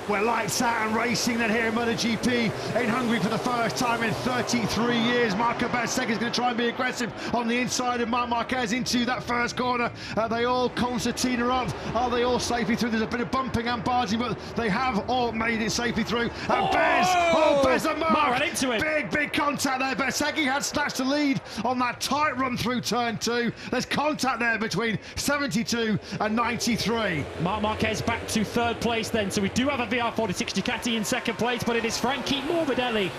We're lights out and racing then here in MotoGP in Hungary for the first time in 33 years. Marco Bezzecchi is going to try and be aggressive on the inside of Marc Marquez into that first corner. They all concertina up. Are they all safely through? There's a bit of bumping and barging, but they have all made it safely through. And Bez and Marc ran into him. Big contact there. Bezzecchi had snatched the lead on that tight run through turn 2. There's contact there between 72 and 93. Marc Marquez back to third place then, so we do have a VR46 Ducati in second place, but it is Frankie Morbidelli.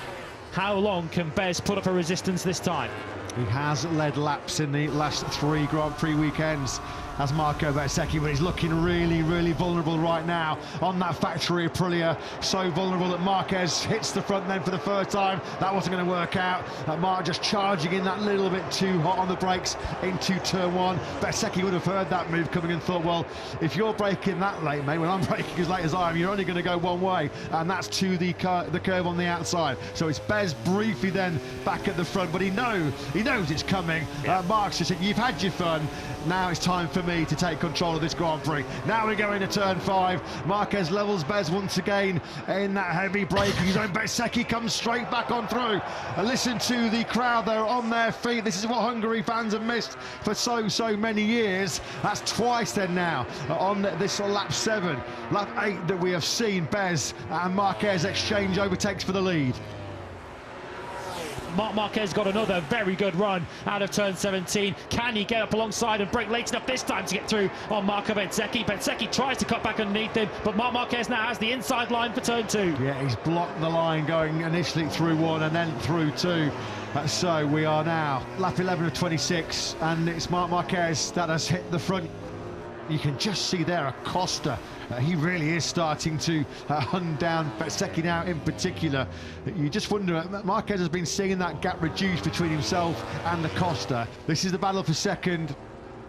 How long can Bez put up a resistance this time? He has led laps in the last 3 Grand Prix weekends as Marco Bezzecchi, but he's looking really vulnerable right now on that factory Aprilia. So vulnerable that Marquez hits the front then for the first time. That wasn't going to work out. Marc just charging in that little bit too hot on the brakes into turn 1. Bezzecchi would have heard that move coming and thought, well, if you're braking that late, mate, when I'm braking as late as I am, you're only going to go one way, and that's to the curve on the outside. So it's Bez briefly then back at the front, but he knows it's coming. Yeah. Marc's just said, you've had your fun, now it's time for me to take control of this Grand Prix. Now we go into turn 5. Marquez levels Bez once again in that heavy braking zone. Bezzecchi comes straight back on through. And listen to the crowd, they're on their feet. This is what Hungary fans have missed for so many years. That's twice then now on this lap 7. Lap 8 that we have seen Bez and Marquez exchange overtakes for the lead. Marc Marquez got another very good run out of turn 17. Can he get up alongside and brake late enough this time to get through on Marco Bezzecchi? Bezzecchi tries to cut back underneath him, but Marc Marquez now has the inside line for turn 2. Yeah, he's blocked the line going initially through 1 and then through 2. So we are now lap 11 of 26, and it's Marc Marquez that has hit the front. You can just see there Acosta. He really is starting to hunt down Bezzecchi now in particular. You just wonder, Marquez has been seeing that gap reduce between himself and Acosta. This is the battle for second.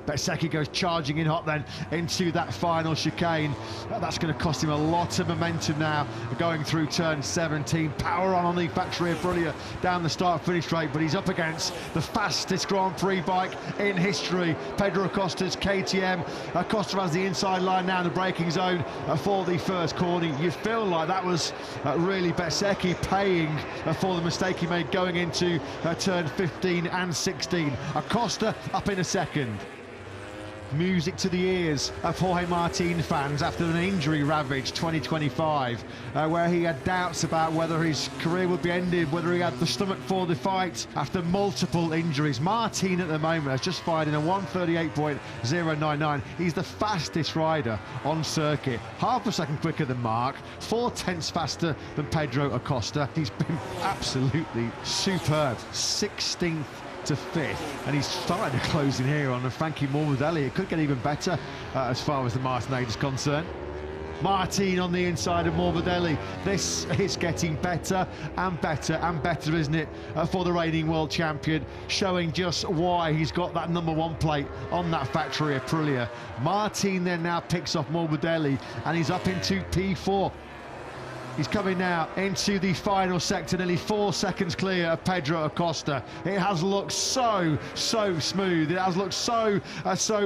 Bezzecchi goes charging in hot then into that final chicane. That's going to cost him a lot of momentum now going through turn 17. Power on the factory Aprilia down the start-finish straight, but he's up against the fastest Grand Prix bike in history, Pedro Acosta's KTM. Acosta has the inside line now in the braking zone for the first corner. You feel like that was really Bezzecchi paying for the mistake he made going into turn 15 and 16. Acosta up in a second. Music to the ears of Jorge Martin fans after an injury-ravaged 2025, where he had doubts about whether his career would be ended, whether he had the stomach for the fight after multiple injuries. Martin at the moment has just fired in a 1:38.099. He's the fastest rider on circuit, half a second quicker than Marc, 4/10 faster than Pedro Acosta. He's been absolutely superb. 16th to 5th, and he's starting to close in here on Frankie Morbidelli. It could get even better as far as the Martin 8 is concerned. Martin on the inside of Morbidelli. This is getting better and better and better, isn't it, for the reigning world champion, showing just why he's got that #1 plate on that factory Aprilia. Martin then now picks off Morbidelli, and he's up into P4. He's coming now into the final sector, nearly 4 seconds clear of Pedro Acosta. It has looked so smooth. It has looked so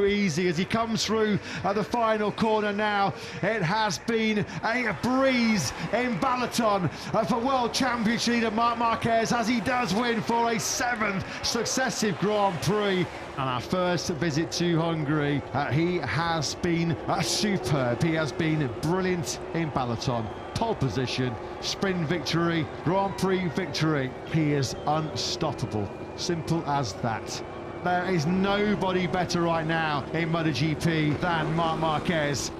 easy as he comes through the final corner now. It has been a breeze in Balaton for World Championship leader Marc Marquez, as he does win for a 7th successive Grand Prix. And our first visit to Hungary, he has been superb. He has been brilliant in Balaton. Pole position, sprint victory, Grand Prix victory. He is unstoppable. Simple as that. There is nobody better right now in MotoGP than Marc Marquez.